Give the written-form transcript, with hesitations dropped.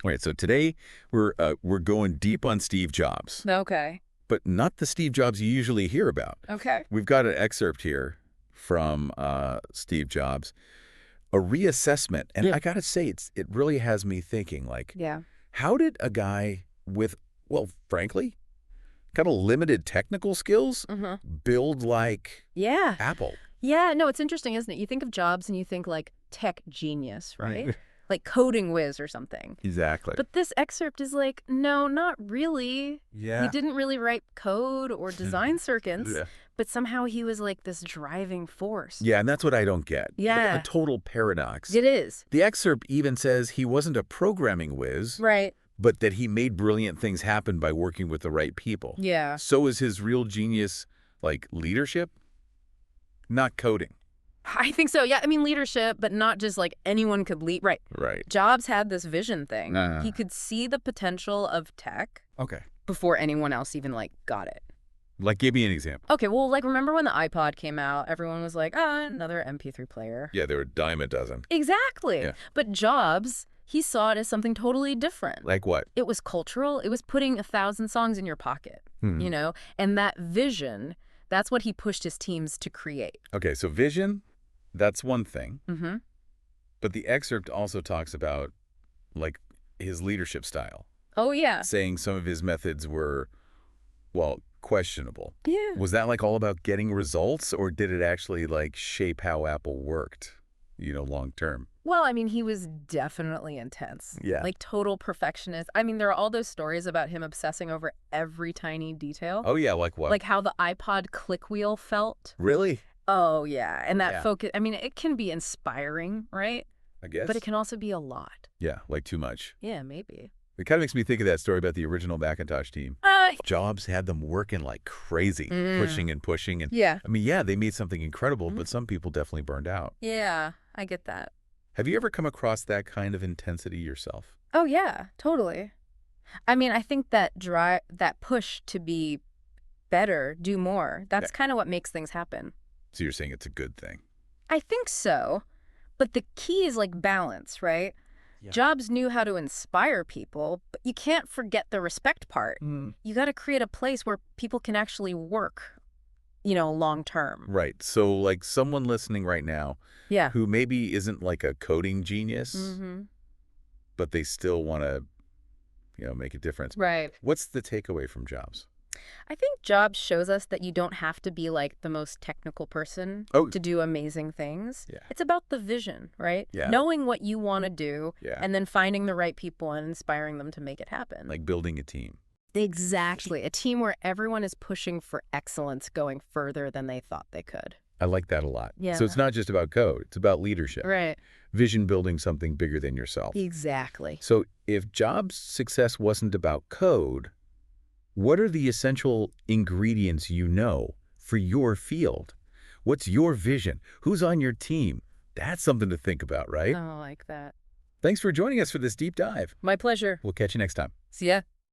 All right, so today we're going deep on Steve Jobs, Okay. but not the Steve Jobs you usually hear about. Okay. We've got an excerpt here from Steve Jobs, a reassessment, and Yeah. I gotta say, it really has me thinking. Like, Yeah. how did a guy with, well, frankly, kind of limited technical skills build like Yeah. Apple? Yeah. No, it's interesting, isn't it? You think of Jobs and you think like tech genius, right? Like coding whiz or something. Exactly. But this excerpt is like, no, not really. Yeah. He didn't really write code or design circuits, Yeah. but somehow he was like this driving force. Yeah, and that's what I don't get. Yeah. A total paradox. It is. The excerpt even says he wasn't a programming whiz, Right. but that he made brilliant things happen by working with the right people. Yeah. So is his real genius like leadership, not coding? I think so. Yeah. I mean, leadership, but not just like anyone could lead. Right. Right. Jobs had this vision thing. Uh-huh. He could see the potential of tech Okay. before anyone else even like got it. Like, give me an example. Okay, well, like, remember when the iPod came out? Everyone was like, another MP3 player. Yeah, there were a dime a dozen. Exactly. Yeah. But Jobs, he saw it as something totally different. Like what? It was cultural. It was putting 1,000 songs in your pocket, Hmm. you know? And that vision, that's what he pushed his teams to create. Okay, so vision, that's one thing. Mm-hmm. But the excerpt also talks about, like, his leadership style, Oh, yeah. saying some of his methods were, well, questionable. Yeah. Was that, like, all about getting results, or did it actually, like, shape how Apple worked, long term? Well, I mean, he was definitely intense. Yeah. Like, total perfectionist. I mean, there are all those stories about him obsessing over every tiny detail. Oh, yeah, like what? Like how the iPod click wheel felt. Really? Oh, yeah. And that Yeah. focus, I mean, it can be inspiring, right? I guess. But it can also be a lot. Yeah, like too much. Yeah, maybe. It kind of makes me think of that story about the original Macintosh team. Jobs had them working like crazy, pushing and pushing. And Yeah. I mean, yeah, they made something incredible, but some people definitely burned out. Yeah, I get that. Have you ever come across that kind of intensity yourself? Oh, yeah, totally. I mean, I think that that push to be better, do more, that's kind of what makes things happen. So you're saying it's a good thing? I think so. But the key is like balance, right? Yeah. Jobs knew how to inspire people, but you can't forget the respect part. You got to create a place where people can actually work, long term. Right. So like someone listening right now Yeah. who maybe isn't like a coding genius, Mm-hmm. but they still want to, make a difference. Right. What's the takeaway from Jobs? I think Jobs shows us that you don't have to be like the most technical person Oh. to do amazing things. Yeah. It's about the vision, right? Yeah. Knowing what you want to do Yeah. and then finding the right people and inspiring them to make it happen. Like building a team. Exactly. A team where everyone is pushing for excellence, going further than they thought they could. I like that a lot. Yeah. So it's not just about code. It's about leadership. Right. Vision building something bigger than yourself. Exactly. So if Jobs' success wasn't about code, what are the essential ingredients for your field? What's your vision? Who's on your team? That's something to think about, right? Oh, I like that. Thanks for joining us for this deep dive. My pleasure. We'll catch you next time. See ya.